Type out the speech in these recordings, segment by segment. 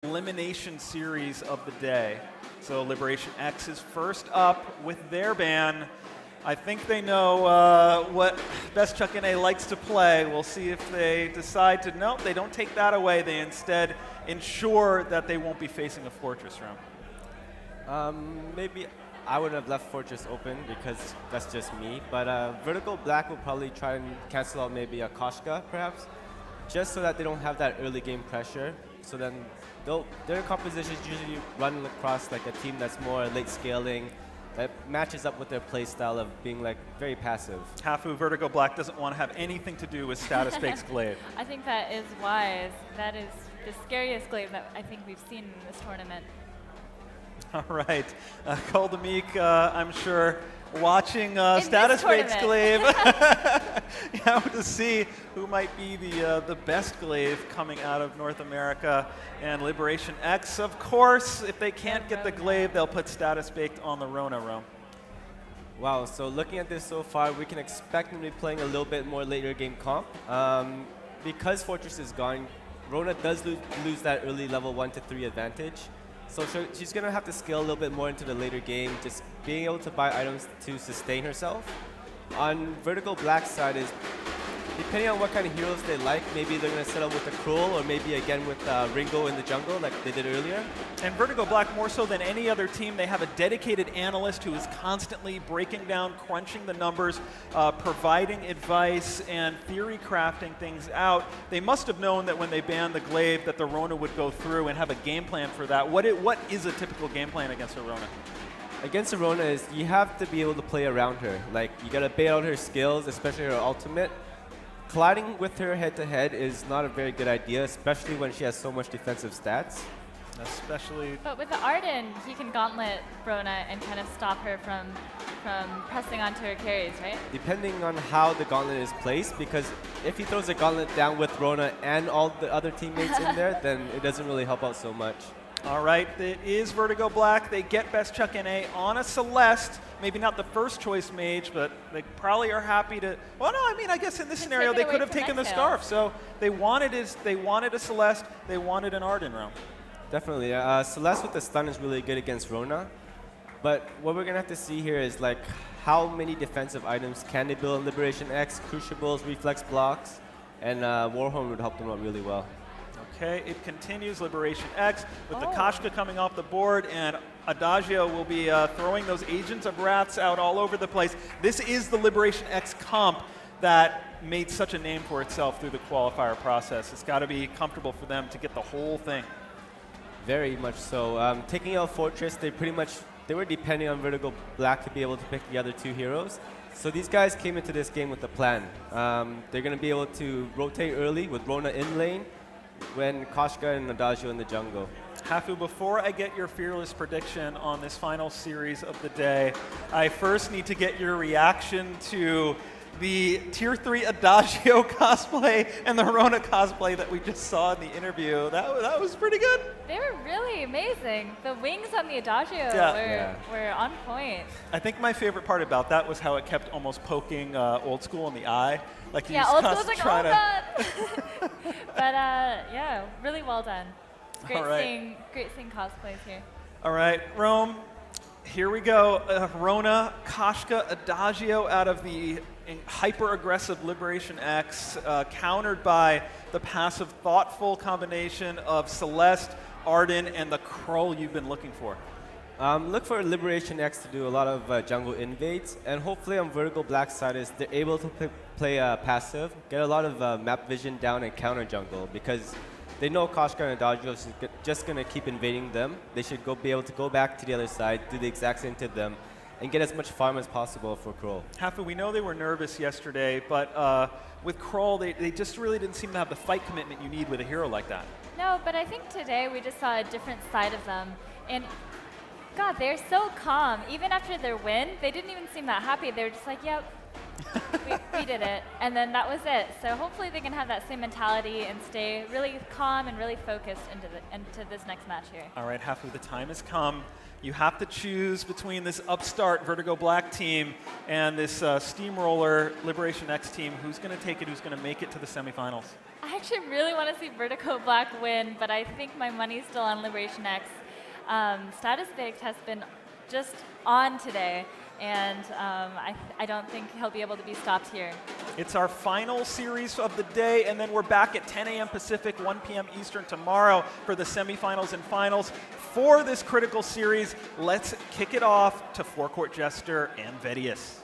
elimination series of the day. So Liberation X is first up with their ban. I think they know what Best Chuck NA likes to play. We'll see if they decide to, no, they don't take that away. They instead ensure that they won't be facing a Fortress round. Maybe I would have left Fortress open because that's just me. But Vertigo Black will probably try and cancel out maybe a Koshka, perhaps, just so that they don't have that early game pressure. So then their compositions usually run across like a team that's more late scaling, that matches up with their play style of being like very passive. Hafu, Vertigo Black doesn't want to have anything to do with status-based glaive. I think that is wise. That is the scariest glaive that I think we've seen in this tournament. All right, Koldamik, I'm sure, watching status-based glaive to see who might be the best glaive coming out of North America. And Liberation X, of course, if they can't get the glaive, they'll put status-baked on the Rona roam. Wow, so looking at this so far, we can expect them to be playing a little bit more later game comp. Because Fortress is gone, Rona does lose that early level 1 to 3 advantage. So she's going to have to scale a little bit more into the later game, just being able to buy items to sustain herself. On Vertigo Black's side is, depending on what kind of heroes they like, maybe they're going to settle with the Cruel or maybe again with Ringo in the jungle like they did earlier. And Vertigo Black, more so than any other team, they have a dedicated analyst who is constantly breaking down, crunching the numbers, providing advice and theory crafting things out. They must have known that when they banned the glaive that the Rona would go through and have a game plan for that. What is a typical game plan against a Rona? Against Rona is you have to be able to play around her. Like you got to bait out her skills, especially her ultimate. Colliding with her head-to-head is not a very good idea, especially when she has so much defensive stats. But with the Arden, he can gauntlet Rona and kind of stop her from pressing onto her carries, right? Depending on how the gauntlet is placed, because if he throws a gauntlet down with Rona and all the other teammates in there, then it doesn't really help out so much. All right, it is Vertigo Black. They get Best Chuck NA on a Celeste. Maybe not the first choice mage, but they probably are happy to. Well, no, I mean, I guess in this scenario they could have taken the Scarf. So they wanted a Celeste. They wanted an Arden round. Definitely, Celeste with the stun is really good against Rona. But what we're gonna have to see here is like how many defensive items can they build in Liberation X? Crucibles, reflex blocks, and Warhorn would help them out really well. Okay, it continues Liberation X with the Koshka coming off the board, and Adagio will be throwing those Agents of Wraths out all over the place. This is the Liberation X comp that made such a name for itself through the qualifier process. It's got to be comfortable for them to get the whole thing. Very much so. Taking out Fortress, they were depending on Vertigo Black to be able to pick the other two heroes. So these guys came into this game with a plan. They're going to be able to rotate early with Rona in lane, when Koshka and Adagio in the jungle. Hafu, before I get your fearless prediction on this final series of the day, I first need to get your reaction to the Tier 3 Adagio cosplay and the Rona cosplay that we just saw in the interview. That was pretty good. They were really amazing. The wings on the Adagio were on point. I think my favorite part about that was how it kept almost poking Old School in the eye. Like he was Old School's constantly like, trying to. But yeah, really well done. It's great seeing cosplays here. All right, Rome, here we go. Rona, Koshka, Adagio out of the hyper-aggressive Liberation X, countered by the passive, thoughtful combination of Celeste, Arden, and the Krull you've been looking for. Look for Liberation X to do a lot of jungle invades, and hopefully on Vertigo Black's side is they're able to play passive, get a lot of map vision down and counter jungle, because they know Koshka and Adagio is just going to keep invading them. They should be able to go back to the other side, do the exact same to them, and get as much farm as possible for Krull. Hafu, we know they were nervous yesterday, but with Krull, they just really didn't seem to have the fight commitment you need with a hero like that. No, but I think today we just saw a different side of them. And God, they're so calm. Even after their win, they didn't even seem that happy. They were just like, yep, we did it. And then that was it. So hopefully they can have that same mentality and stay really calm and really focused into this next match here. All right, Hafu, the time has come. You have to choose between this upstart Vertigo Black team and this steamroller Liberation X team. Who's going to take it? Who's going to make it to the semifinals? I I actually really want to see Vertigo Black win, but I think my money's still on Liberation X. Status Baked has been just on today, and I don't think he'll be able to be stopped here. It's our final series of the day, and then we're back at 10 a.m. Pacific, 1 p.m. Eastern tomorrow for the semifinals and finals. For this critical series, let's kick it off to Forecourt Jester and Vedius.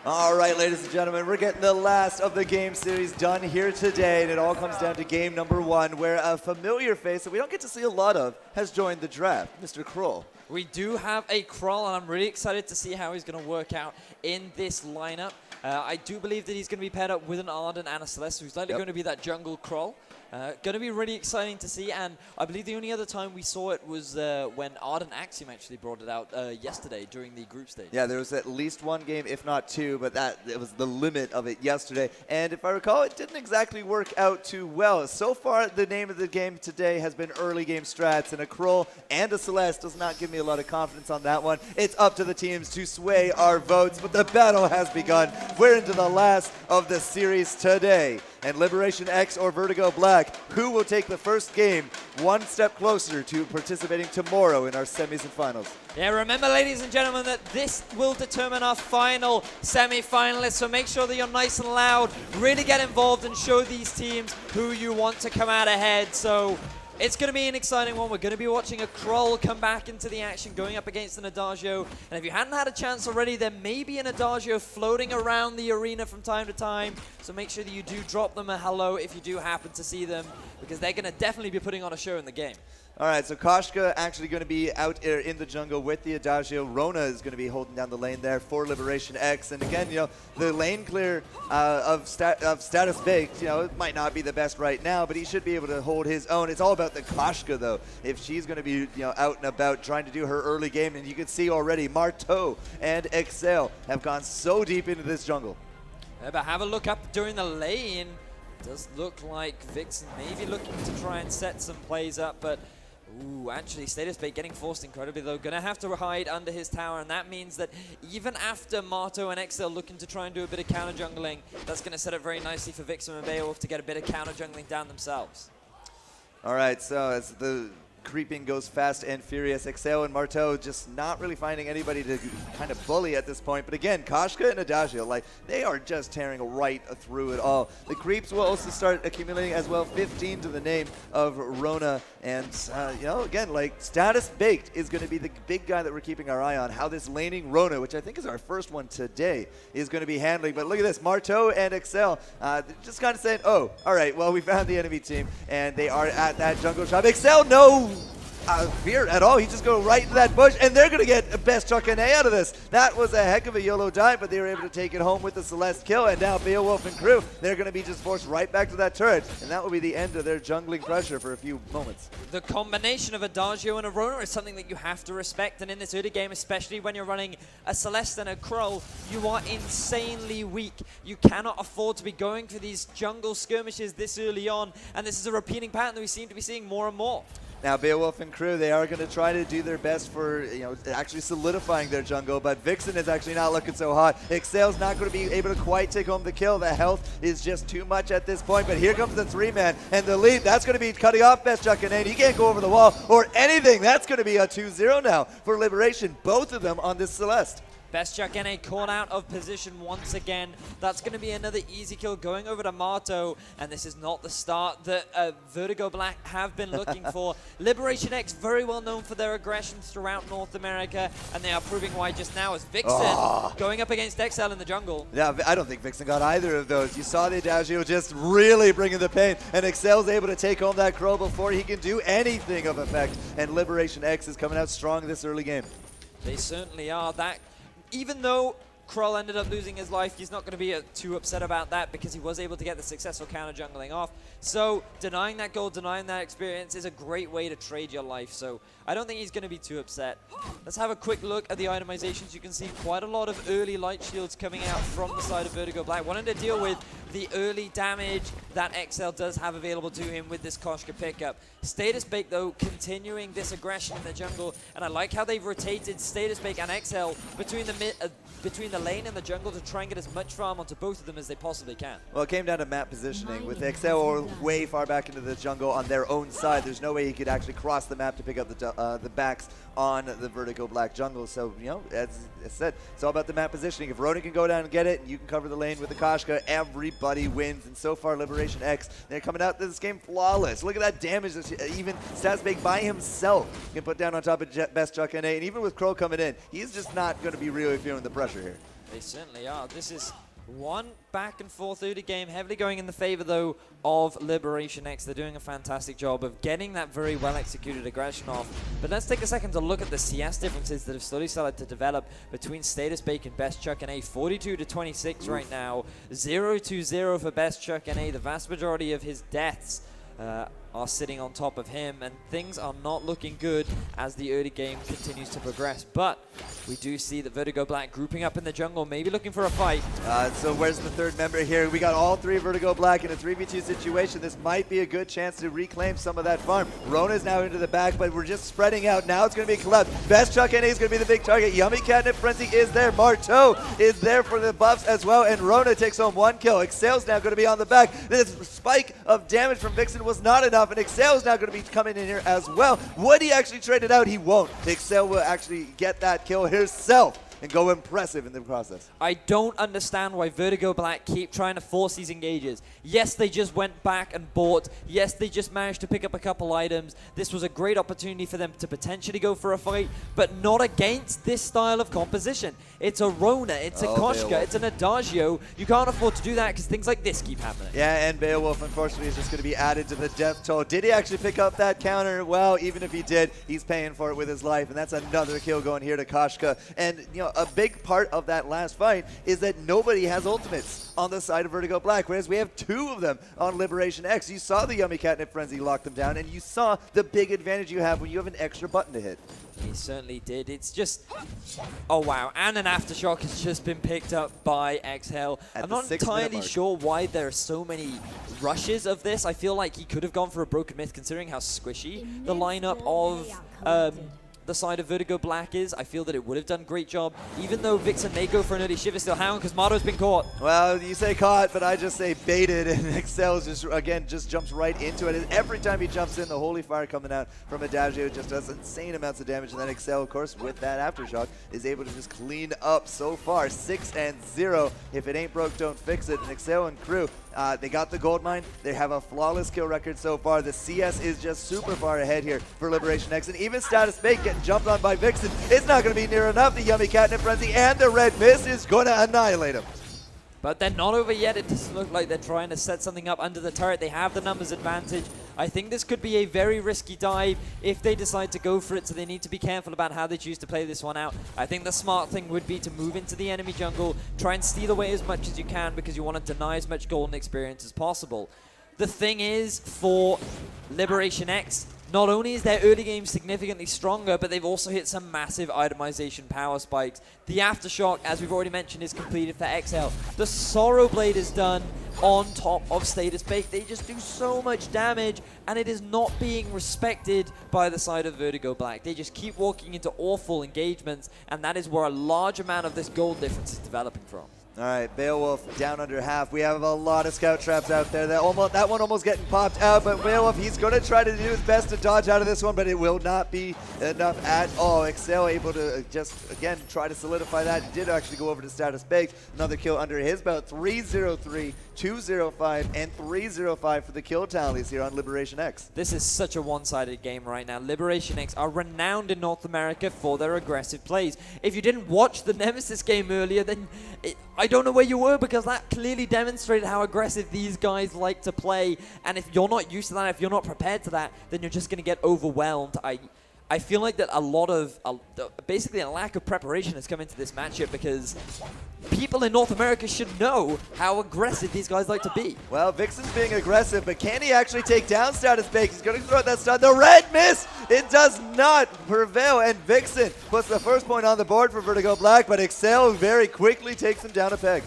All right, ladies and gentlemen, we're getting the last of the game series done here today, and it all comes down to game number 1, where a familiar face that we don't get to see a lot of has joined the draft, Mr. Kroll. We do have a Kroll, and I'm really excited to see how he's going to work out in this lineup. I do believe that he's going to be paired up with an Arden and a Celeste, who's likely going to be that jungle Kroll. Going to be really exciting to see, and I believe the only other time we saw it was when Arden Axiom actually brought it out yesterday during the group stage. Yeah, there was at least 1 game, if not 2, but it was the limit of it yesterday. And if I recall, it didn't exactly work out too well. So far, the name of the game today has been early game strats, and a Kroll and a Celeste does not give me a lot of confidence on that one. It's up to the teams to sway our votes, but the battle has begun. We're into the last of the series today. And Liberation X or Vertigo Black, who will take the first game one step closer to participating tomorrow in our semis and finals? Yeah, remember, ladies and gentlemen, that this will determine our final semi-finalists, so make sure that you're nice and loud, really get involved and show these teams who you want to come out ahead. So it's going to be an exciting one. We're going to be watching a Kroll come back into the action, going up against an Adagio. And if you hadn't had a chance already, there may be an Adagio floating around the arena from time to time. So make sure that you do drop them a hello if you do happen to see them, because they're going to definitely be putting on a show in the game. All right, so Koshka actually going to be out in the jungle with the Adagio. Rona is going to be holding down the lane there for Liberation X. And again, the lane clear of Status Baked, it might not be the best right now, but he should be able to hold his own. It's all about the Koshka, though. If she's going to be out and about trying to do her early game, and you can see already Marteau and Excel have gone so deep into this jungle. Yeah, but have a look up during the lane. It does look like Vixen may be looking to try and set some plays up, but ooh, actually, Status Bait getting forced incredibly, though. Going to have to hide under his tower, and that means that even after Marto and Excel looking to try and do a bit of counter jungling, that's going to set up very nicely for Vixen and Beowulf to get a bit of counter jungling down themselves. All right, so as the creeping goes fast and furious, Excel and Marteau just not really finding anybody to kind of bully at this point. But again, Koshka and Adagio, they are just tearing right through it all. The creeps will also start accumulating as well, 15 to the name of Rona. And, again, Status Baked is going to be the big guy that we're keeping our eye on. How this laning Rona, which I think is our first one today, is going to be handling. But look at this, Marteau and Excel just kind of saying, oh, all right, well, we found the enemy team, and they are at that jungle shop. Excel, no fear at all. He just go right into that bush, and they're going to get the best Chuck and A out of this. That was a heck of a YOLO dive, but they were able to take it home with the Celeste kill, and now Beowulf and crew, they're going to be just forced right back to that turret, and that will be the end of their jungling pressure for a few moments. The combination of Adagio and a Rona is something that you have to respect, and in this early game, especially when you're running a Celeste and a Kroll, you are insanely weak. You cannot afford to be going for these jungle skirmishes this early on, and this is a repeating pattern that we seem to be seeing more and more. Now, Beowulf and crew, they are going to try to do their best for, actually solidifying their jungle, but Vixen is actually not looking so hot. Excel's not going to be able to quite take home the kill. The health is just too much at this point, but here comes the 3-man, and the lead, that's going to be cutting off Best Chuck and he can't go over the wall or anything. That's going to be a 2-0 now for Liberation, both of them on this Celeste. Best Chuck NA caught out of position once again. That's going to be another easy kill going over to Marto, and this is not the start that Vertigo Black have been looking for. Liberation X, very well known for their aggression throughout North America, and they are proving why just now as Vixen going up against XL in the jungle. Yeah, I don't think Vixen got either of those. You saw the Adagio just really bringing the pain, and Excel's able to take home that Crow before he can do anything of effect, and Liberation X is coming out strong this early game. They certainly are. Even though Kroll ended up losing his life, he's not going to be too upset about that because he was able to get the successful counter jungling off. So denying that gold, denying that experience is a great way to trade your life. So I don't think he's going to be too upset. Let's have a quick look at the itemizations. You can see quite a lot of early light shields coming out from the side of Vertigo Black, wanting to deal with the early damage that XL does have available to him with this Koshka pickup. Status Bake, though, continuing this aggression in the jungle, and I like how they've rotated Status Bake and XL between the lane and the jungle to try and get as much farm onto both of them as they possibly can. Well, it came down to map positioning. With XL way far back into the jungle on their own side, there's no way he could actually cross the map to pick up the backs on the Vertigo Black jungle. So, you know, as I said, it's all about the map positioning. If Ronan can go down and get it, and you can cover the lane with the Koshka, everybody wins. And so far, Liberation X, they're coming out to this game flawless. Look at that damage that even Statsbake by himself can put down on top of Best Chuck NA. And even with Crow coming in, he's just not going to be really feeling the pressure here. They certainly are. This is one back and forth early game, heavily going in the favor, though, of Liberation X. They're doing a fantastic job of getting that very well executed aggression off. But let's take a second to look at the CS differences that have slowly started to develop between Status Bake and Best Chuck NA. 42-26 right now, 0-0 for Best Chuck NA. The vast majority of his deaths are sitting on top of him, and things are not looking good as the early game continues to progress. But we do see the Vertigo Black grouping up in the jungle, maybe looking for a fight. So where's the third member here? We got all three Vertigo Black in a 3v2 situation. This might be a good chance to reclaim some of that farm. Rona's now into the back, but we're just spreading out. Now it's going to be collapsed. Best Chuck NA is going to be the big target. Yummy Catnip Frenzy is there. Marteau is there for the buffs as well, and Rona takes home 1 kill. Excel's now going to be on the back. This spike of damage from Vixen was not enough, and Excel is now going to be coming in here as well. Would he actually trade it out? He won't. Excel will actually get that kill himself and go impressive in the process. I don't understand why Vertigo Black keep trying to force these engages. Yes, they just went back and bought. Yes, they just managed to pick up a couple items. This was a great opportunity for them to potentially go for a fight, but not against this style of composition. It's a Rona, it's a Koshka, it's an Adagio. You can't afford to do that because things like this keep happening. Yeah, and Beowulf, unfortunately, is just going to be added to the death toll. Did he actually pick up that counter? Well, even if he did, he's paying for it with his life, and that's another kill going here to Koshka. And, you know, a big part of that last fight is that nobody has ultimates on the side of Vertigo Black, whereas we have 2 of them on Liberation X. You saw the Yummy Catnip Frenzy lock them down, and you saw the big advantage you have when you have an extra button to hit. He certainly did. It's just, oh wow, and an Aftershock has just been picked up by Exhale. I'm not entirely sure why there are so many rushes of this. I feel like he could have gone for a Broken Myth considering how squishy the lineup of the side of Vertigo Black is. I feel that it would have done a great job, even though Vixen may go for an early Shiver Still Hound because Marto's been caught. Well, you say caught, but I just say baited, and Excel just, again, just jumps right into it. And every time he jumps in, the Holy Fire coming out from Adagio just does insane amounts of damage, and then Excel, of course, with that Aftershock, is able to just clean up so far. 6-0. If it ain't broke, don't fix it. And Excel and crew, they got the gold mine. They have a flawless kill record so far. The CS is just super far ahead here for Liberation X. And even Status Bake getting jumped on by Vixen. It's not going to be near enough. The Yummy Catnip Frenzy and the Red Mist is going to annihilate him. But they're not over yet. It doesn't look like they're trying to set something up under the turret. They have the numbers advantage. I think this could be a very risky dive if they decide to go for it, so they need to be careful about how they choose to play this one out. I think the smart thing would be to move into the enemy jungle, try and steal away as much as you can because you want to deny as much golden experience as possible. The thing is, for Liberation X, not only is their early game significantly stronger, but they've also hit some massive itemization power spikes. The Aftershock, as we've already mentioned, is completed for XL. The Sorrow Blade is done on top of Status Bake. They just do so much damage, and it is not being respected by the side of Vertigo Black. They just keep walking into awful engagements, and that is where a large amount of this gold difference is developing from. All right, Beowulf down under half. We have a lot of scout traps out there. That one almost getting popped out, but Beowulf, he's going to try to do his best to dodge out of this one, but it will not be enough at all. Excel able to just, again, try to solidify that. He did actually go over to Status Baked. Another kill under his belt. 303, 205, and 305 for the kill tallies here on Liberation X. This is such a one-sided game right now. Liberation X are renowned in North America for their aggressive plays. If you didn't watch the Nemesis game earlier, then I don't know where you were, because that clearly demonstrated how aggressive these guys like to play. And if you're not used to that, if you're not prepared to that, then you're just going to get overwhelmed. I feel like that a lot of, basically a lack of preparation has come into this matchup, because people in North America should know how aggressive these guys like to be. Well, Vixen's being aggressive, but can he actually take down Status Bake? He's going to throw that stun. The Red Mist! It does not prevail, and Vixen puts the first point on the board for Vertigo Black, but Excel very quickly takes him down a peg.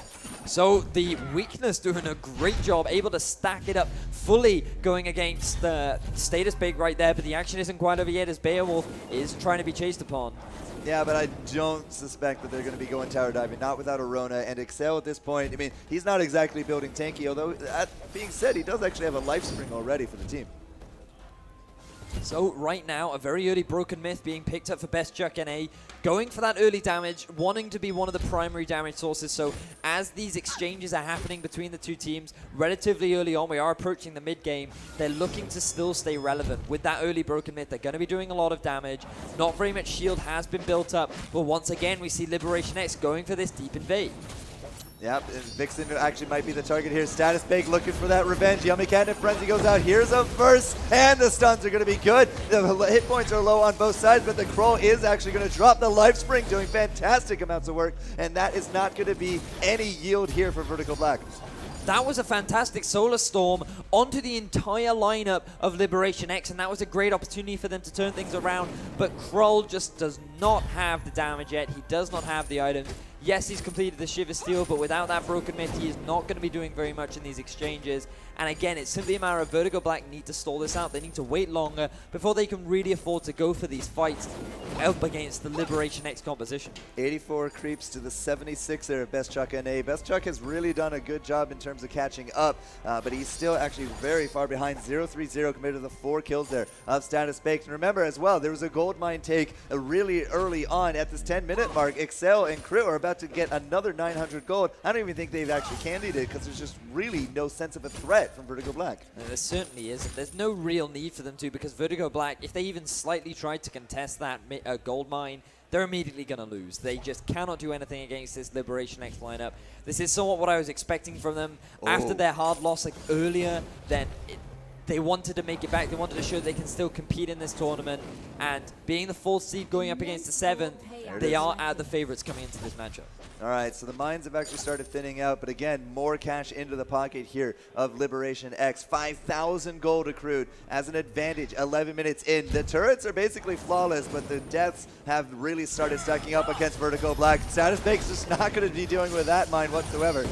So the weakness doing a great job, able to stack it up fully going against the Status Bake right there, but the action isn't quite over yet as Beowulf is trying to be chased upon. Yeah, but I don't suspect that they're going to be going tower diving, not without Arona. And Excel at this point, I mean, he's not exactly building tanky, although that being said, he does actually have a life spring already for the team. So right now, a very early Broken Myth being picked up for Best Chuck NA, going for that early damage, wanting to be one of the primary damage sources. So as these exchanges are happening between the two teams, relatively early on, we are approaching the mid-game, they're looking to still stay relevant. With that early Broken Myth, they're going to be doing a lot of damage. Not very much shield has been built up, but once again, we see Liberation X going for this deep invade. Yep, and Vixen actually might be the target here. Status Bake looking for that revenge. Yummy Catnip Frenzy goes out. Here's a first, and the stuns are going to be good. The hit points are low on both sides, but the Kroll is actually going to drop the Life Spring, doing fantastic amounts of work, and that is not going to be any yield here for Vertigo Black. That was a fantastic Solar Storm onto the entire lineup of Liberation X, and that was a great opportunity for them to turn things around, but Kroll just does not have the damage yet. He does not have the items. Yes, he's completed the Shiver Steel, but without that Broken Myth, he is not going to be doing very much in these exchanges. And again, it's simply a matter of Vertigo Black need to stall this out. They need to wait longer before they can really afford to go for these fights up against the Liberation X composition. 84 creeps to the 76 there of Best Chuck NA. Best Chuck has really done a good job in terms of catching up, but he's still actually very far behind. 0-3-0 compared to the 4 kills there of Status Baked. And remember as well, there was a gold mine take really early on at this 10-minute mark. Excel and Crit are about to get another 900 gold. I don't even think they've actually candied it because there's just really no sense of a threat from Vertigo Black. No, there certainly isn't. There's no real need for them to, because Vertigo Black, if they even slightly tried to contest that gold mine, they're immediately going to lose. They just cannot do anything against this Liberation X lineup. This is somewhat what I was expecting from them. After their hard loss earlier, then they wanted to make it back. They wanted to show they can still compete in this tournament. And being the 4th seed going up against the 7th, they are the favorites coming into this matchup. All right, so the mines have actually started thinning out, but again, more cash into the pocket here of Liberation X. 5,000 gold accrued as an advantage, 11 minutes in. The turrets are basically flawless, but the deaths have really started stacking up against Vertigo Black. Status Bake's just not going to be dealing with that mine whatsoever.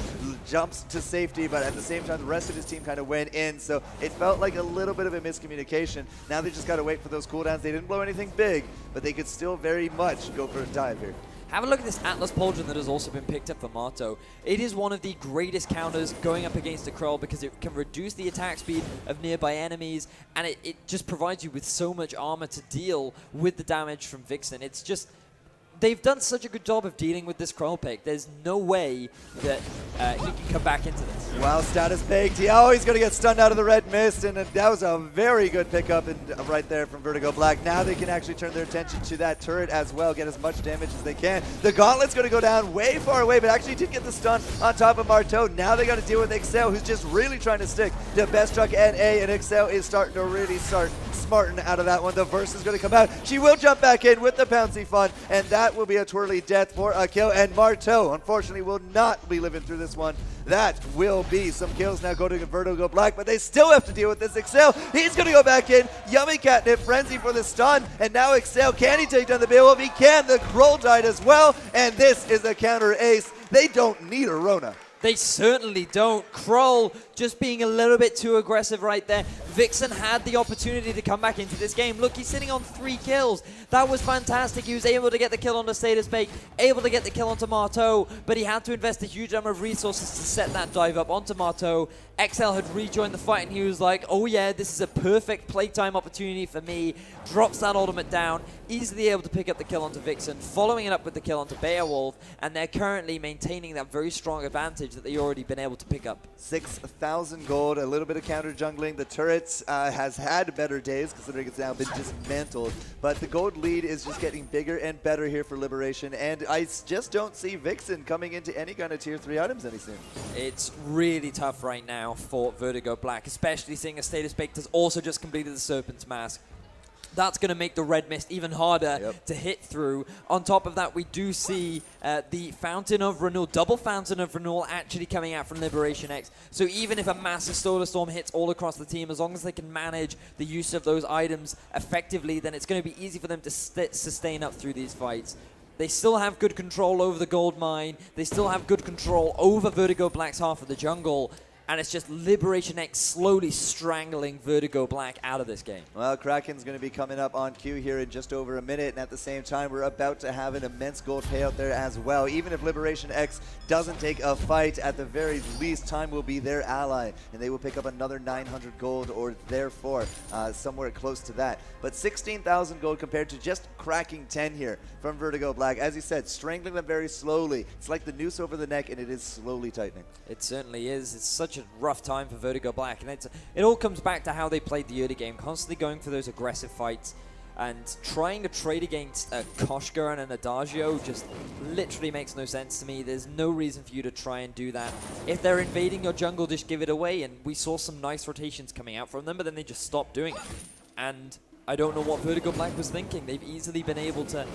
Jumps to safety, but at the same time, the rest of his team kind of went in, so it felt like a little bit of a miscommunication. Now they just got to wait for those cooldowns. They didn't blow anything big, but they could still very much go for a dive here. Have a look at this Atlas Pauldron that has also been picked up for Marto. It is one of the greatest counters going up against a Kroll because it can reduce the attack speed of nearby enemies, and it just provides you with so much armor to deal with the damage from Vixen. It's just, they've done such a good job of dealing with this Kroll pick. There's no way that he can come back into this. Wow, Status Baked. He's going to get stunned out of the red mist, and that was a very good pickup right there from Vertigo Black. Now they can actually turn their attention to that turret as well, get as much damage as they can. The Gauntlet's going to go down way far away, but actually did get the stun on top of Marteau. Now they got to deal with Excel, who's just really trying to stick to Best Truck NA, and Excel is starting to really smarten out of that one. The Verse is going to come out. She will jump back in with the Pouncy Fun, and that will be a twirly death for a kill. And Marteau, unfortunately, will not be living through this one. That will be some kills now going to Vertigo Black, but they still have to deal with this Excel. He's going to go back in. Yummy Catnip Frenzy for the stun, and now Excel, can he take down the Beowulf? He can. The Kroll died as well, and this is a counter ace. They don't need a Rona. They certainly don't. Kroll just being a little bit too aggressive right there. Vixen had the opportunity to come back into this game. Look, he's sitting on 3 kills. That was fantastic. He was able to get the kill on the Status Bake, able to get the kill onto Marteau, but he had to invest a huge amount of resources to set that dive up onto Marteau. XL had rejoined the fight, and he was like, oh yeah, this is a perfect playtime opportunity for me. Drops that ultimate down, easily able to pick up the kill onto Vixen, following it up with the kill onto Beowulf, and they're currently maintaining that very strong advantage that they've already been able to pick up. 6,000 gold, a little bit of counter jungling. The turrets has had better days considering it's now been dismantled, but the gold lead is just getting bigger and better here for Liberation, and I just don't see Vixen coming into any kind of tier 3 items any soon. It's really tough right now for Vertigo Black, especially seeing a Status Baked has also just completed the Serpent's Mask. That's going to make the red mist even harder to hit through. On top of that, we do see the Fountain of Renewal, double Fountain of Renewal actually coming out from Liberation X. So even if a massive Solar Storm hits all across the team, as long as they can manage the use of those items effectively, then it's going to be easy for them to sustain up through these fights. They still have good control over the gold mine. They still have good control over Vertigo Black's half of the jungle. And it's just Liberation X slowly strangling Vertigo Black out of this game. Well, Kraken's going to be coming up on cue here in just over a minute, and at the same time, we're about to have an immense gold payout there as well. Even if Liberation X doesn't take a fight, at the very least, Time will be their ally, and they will pick up another 900 gold, or therefore, somewhere close to that. But 16,000 gold compared to just cracking 10 here from Vertigo Black. As you said, strangling them very slowly. It's like the noose over the neck, and it is slowly tightening. It certainly is. It's such a rough time for Vertigo Black, and it all comes back to how they played the early game, constantly going for those aggressive fights and trying to trade against Koshka and an Adagio just literally makes no sense to me. There's no reason for you to try and do that. If they're invading your jungle, just give it away, and we saw some nice rotations coming out from them, but then they just stopped doing it. And I don't know what Vertigo Black was thinking. They've easily been able to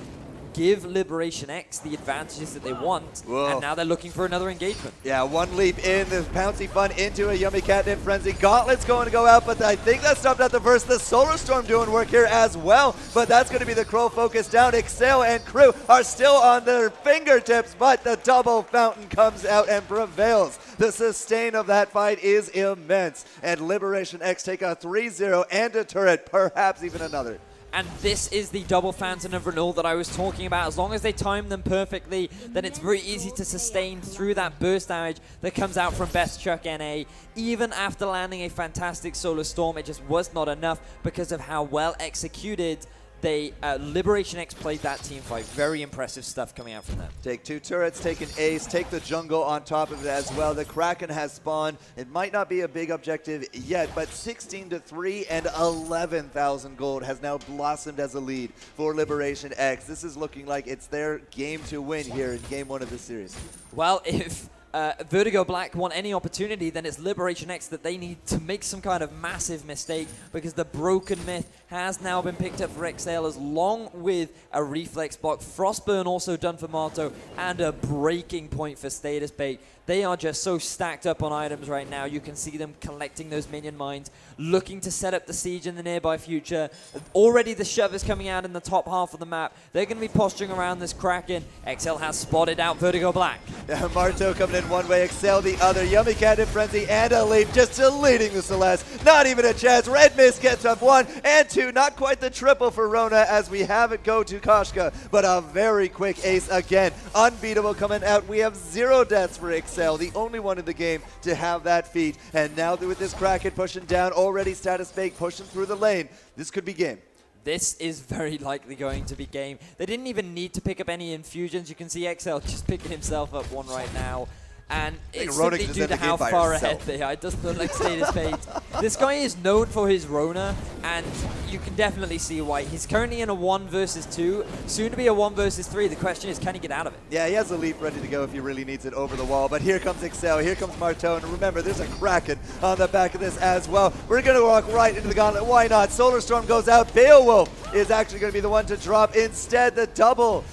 give Liberation X the advantages that they want, and now they're looking for another engagement. Yeah, one leap in, the Pouncy Fun into a Yummy Catnip Frenzy. Gauntlet's going to go out, but I think that stopped at the first. The Solar Storm doing work here as well, but that's going to be the Crow focus down. Excel and crew are still on their fingertips, but the double fountain comes out and prevails. The sustain of that fight is immense, and Liberation X take a 3-0 and a turret, perhaps even another. And this is the double Phantom of Renewal that I was talking about. As long as they time them perfectly, then it's very easy to sustain through that burst damage that comes out from Best Chuck NA. Even after landing a fantastic Solar Storm, it just was not enough because of how well executed they Liberation X played that team fight. Very impressive stuff coming out from them. Take 2 turrets, take an ace, take the jungle on top of it as well. The Kraken has spawned. It might not be a big objective yet, but 16-3 and 11,000 gold has now blossomed as a lead for Liberation X. This is looking like it's their game to win here in game 1 of this series. Well, if Vertigo Black want any opportunity, then it's Liberation X that they need to make some kind of massive mistake, because the Broken Myth has now been picked up for Exhale, along with a Reflex block. Frostburn also done for Marto, and a breaking point for Status Bait. They are just so stacked up on items right now. You can see them collecting those minion mines, looking to set up the siege in the nearby future. Already the shove is coming out in the top half of the map. They're going to be posturing around this Kraken. Excel has spotted out Vertigo Black. Yeah, Marto coming in one way, Excel the other. Yummy Catnip Frenzy and a leap, just deleting the Celeste. Not even a chance. Red Mist gets up 1 and 2. Not quite the triple for Rona as we have it go to Koshka, but a very quick ace again. Unbeatable coming out. We have 0 deaths for Excel, the only one in the game to have that feat. And now with this Kraken pushing down, already Status Bake pushing through the lane. This could be game. This is very likely going to be game. They didn't even need to pick up any infusions. You can see XL just picking himself up 1 right now. And it's simply due to how far ahead they are. It doesn't look like Status Fate. This guy is known for his Rona, and you can definitely see why. He's currently in a 1 versus 2, soon to be a 1 versus 3. The question is, can he get out of it? Yeah, he has a leap ready to go if he really needs it over the wall. But here comes Excel, here comes Marto, and remember, there's a Kraken on the back of this as well. We're going to walk right into the gauntlet. Why not? Solar Storm goes out. Beowulf is actually going to be the one to drop. Instead, the double.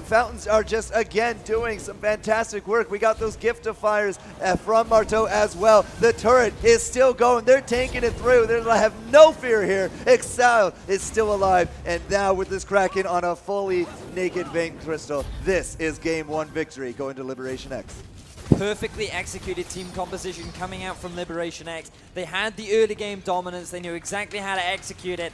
Fountains are just, again, doing some fantastic work. We got those gift of fires from Marto as well. The turret is still going. They're tanking it through. They have no fear here. Excel is still alive. And now with this Kraken on a fully naked Vein Crystal, this is game 1 victory going to Liberation X. Perfectly executed team composition coming out from Liberation X. They had the early game dominance. They knew exactly how to execute it.